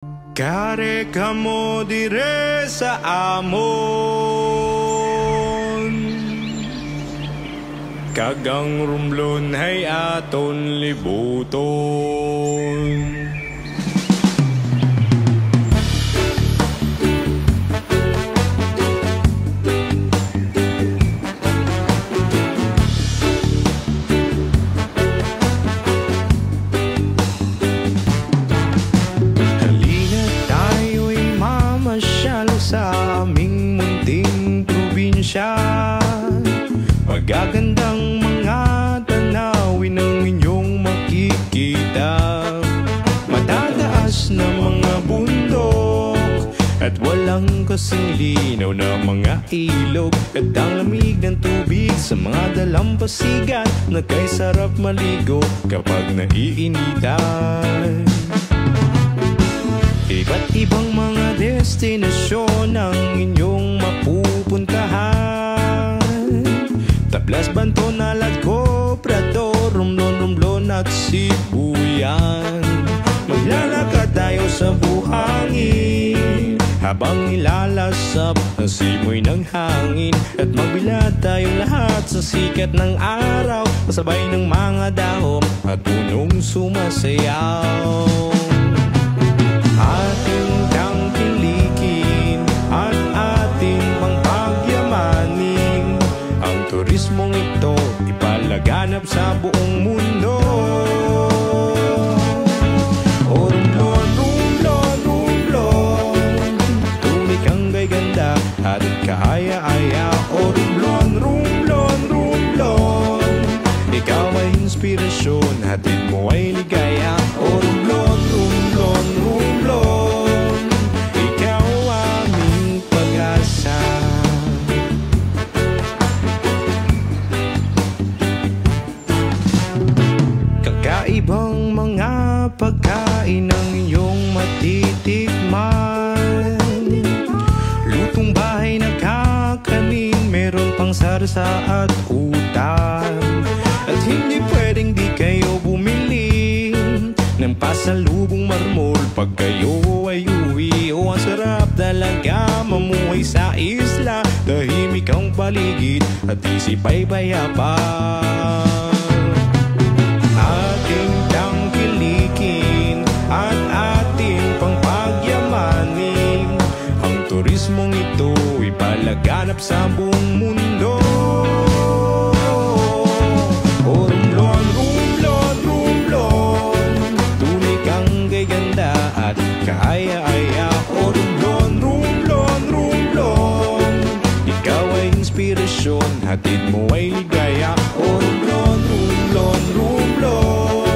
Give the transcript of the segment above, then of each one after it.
Kare kamo dire sa amon, kagang rumlon hay aton libuton. Sa aming munting probinsya, magagandang mga tanawin ang inyong makikita. Matataas na mga bundok at walang kasing linaw na mga ilog, at ang lamig ng tubig sa mga dalampasigan na kay sarap maligo kapag naiinitan. Iba't ibang mga destinasyon ang inyong mapupuntahan: Tablas, Banto, Nalat, Cobrador, Romblon at Sibuyan. Maglalakad tayo sa buhangin habang nilalasap ang simoy ng hangin, at magbilad tayong lahat sa sikat ng araw, kasabay ng mga dahon at punong sumasayaw. Ating tangkilikin at ating pangpagyamanin ang turismong ito, ipalaganap sa buong mundo. O Romblon, Romblon, Romblon, tunay kang gay-ganda at kaaya-aya. O Romblon, Romblon, Romblon, ikaw ay inspirasyon, hatid mo ay ligaya. O Romblon, Romblon, Romblon, ikaw aming pag-asa. Kakaibang mga pagkain ang iyong matitikman, lutong bahay na kakanin, meron pang sarsa at utam. At hindi pwedeng di kayo bumili ng pasalubong marmol pag kayo ay uwi. O ang sarap talaga mamuhay sa isla, tahimik ang paligid at isip ay payapa. Ating tangkilikin at ating pangpagyamanin ang turismong ito, ipalaganap sa buong mundo. O Romblon, Romblon, Romblon, tunay kang gay-ganda at kaaya-aya. O Romblon, Romblon, Romblon, ikaw ay inspirasyon, hatid mo ay ligaya. O Romblon, Romblon, Romblon,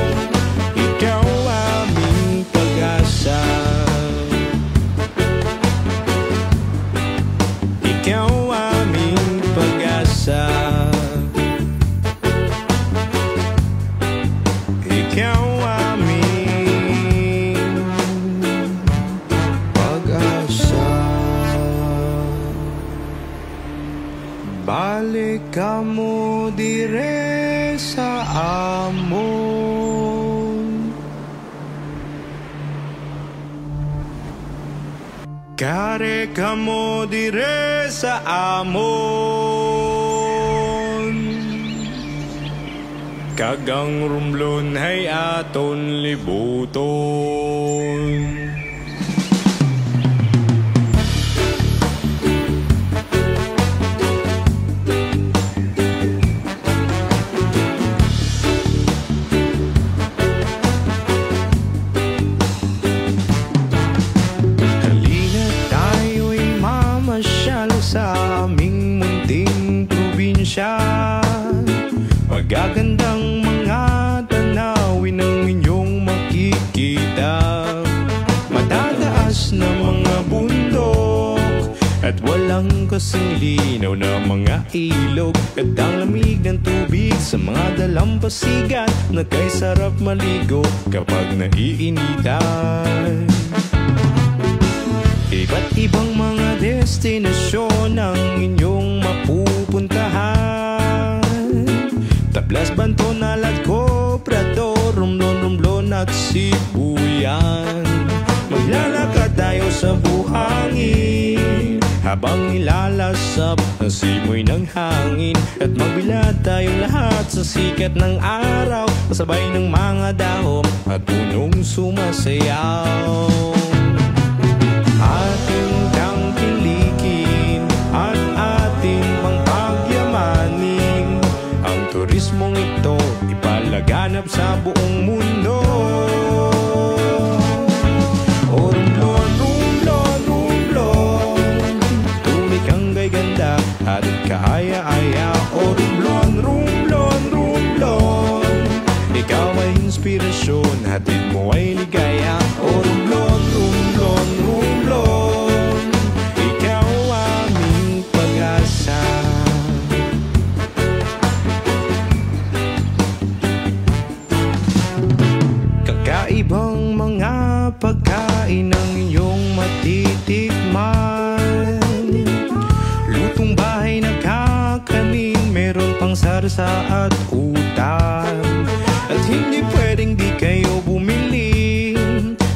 ikaw aming pag-asa. Ikaw aming pag-asa. Ikaw aming pag-asa. Balik ka mo dire sa amon, kare ka mo dire sa amon, kagang rumlon hay aton libuton. Sa aming munting probinsya, magagandang mga tanawin ang inyong makikita. Matataas na mga bundok at walang kasing linaw na mga ilog, at ang lamig ng tubig sa mga dalampasigan na kay sarap maligo kapag naiinitan. Iba't ibang mga destinasyon ang inyong mapupuntahan: Tablas, Banto, Nalat, Cobrador, Romblon at Sibuyan. Maglalakad Maglalakad tayo sa buhangin habang nilalasap ang simoy ng hangin, at magbilad tayong lahat sa sikat ng araw, kasabay ng mga dahon at punong sumasayaw. Ating tangkilikin at ating pangpagyamanin ang turismong ito, ipalaganap sa buong mundo. O rumblon, rumblon, rumblon, tunay kang ganda at kaaya-aya. O rumblon, rumblon, rumblon, ikaw ay inspirasyon, hatid mo ay ligaya. O rumblon, rumblon, rumblon, ikaw aming pag-asa. Kakaibang mga pagkain ang iyong matitikman, lutong bahay na kakanin, meron pang sarsa at utan. At hindi pwedeng di kayo bumili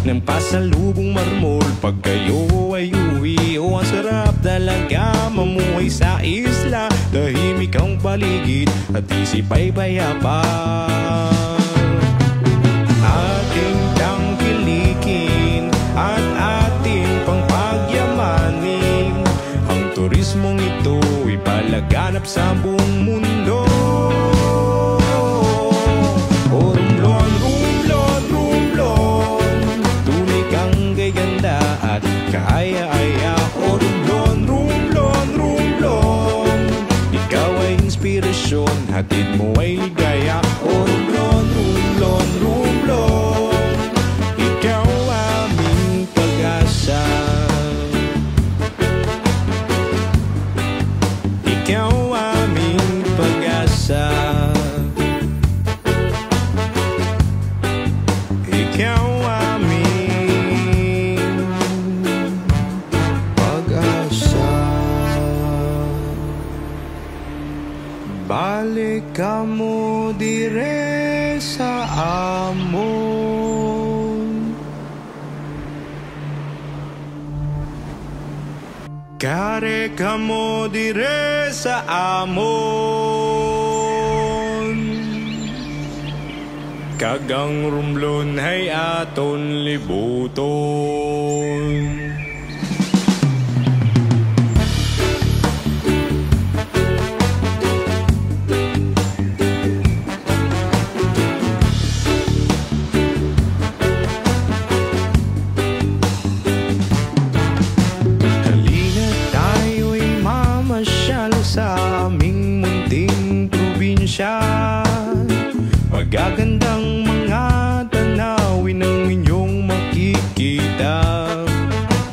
ng pasalubong marmol pag kayo ay uwi. O ang sarap talaga mamuhay sa isla, tahimik ang paligid at isip ay payapan. Ating tangkilikin at ating pangpagyamanin ang turismong ito, ipalaganap sa buong mundo. O rumblon, rumblon, rumblon, tunay kang ganda at kaaya-aya. O rumblon, rumblon, rumblon, ikaw ay inspirasyon, hatid mo ay ligaya. O rumblon, rumblon, rumblon, ikaw aming pag-asa. Ikaw aming pag-asa. Ikaw aming pag-asa. Balik ka mo dire sa amon, kare ka mo dire sa amon, kagang rumblon hay aton libuton. Sa aming munting probinsya, magagandang mga tanawin ang inyong makikita.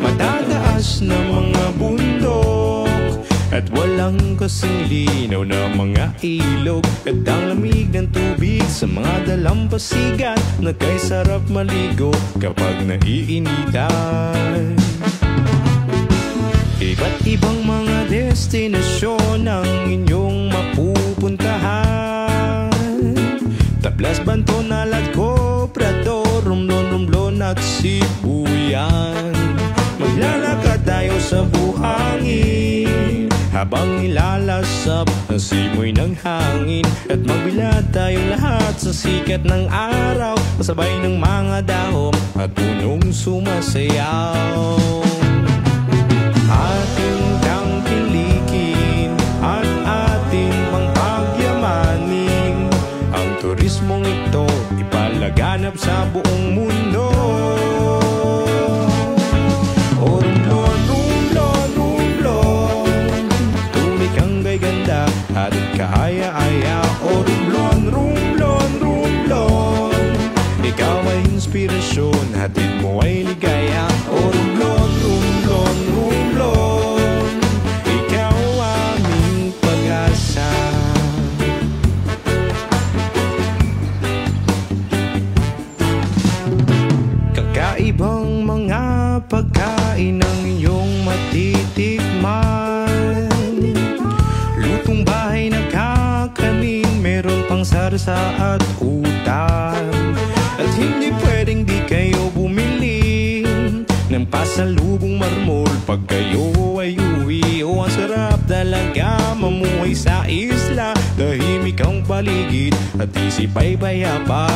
Matataas na mga bundok at walang kasing linaw na mga ilog, at ang lamig ng tubig sa mga dalampasigan na kay sarap maligo kapag naiinitan. Iba't ibang mga destinasyon ang inyong mapupuntahan, Tablas, Banton, Naladco, Prado, Romblon, Romblon at Sibuyan. Maglalakad tayo sa buhangin habang nilalasap ang simoy ng hangin, at magbilad tayong lahat sa sikat ng araw, kasabay ng mga dahon at punong sumasayaw. Ating tangkilikin at ating pangpagyamanin ang turismong ito, ipalaganap sa buong mundo. O rumblon, rumblon, rumblon, tunay kang ganda at kaaya-aya. O rumblon, rumblon, rumblon, ikaw ay inspirasyon, hatid mo ay ligaya. O rumblon, rumblon, rumblon, ikaw aming pag-asa. Kakaibang mga pagkain ang iyong matitikman, lutong bahay na kakanin, meron pang sarsa at utan. At hindi pwedeng di kayo bumili ng pasalubong marmol pag kayo ay uwi. O ang sarap talaga mamuhay sa isla, tahimik ang paligid at isip ay payapa.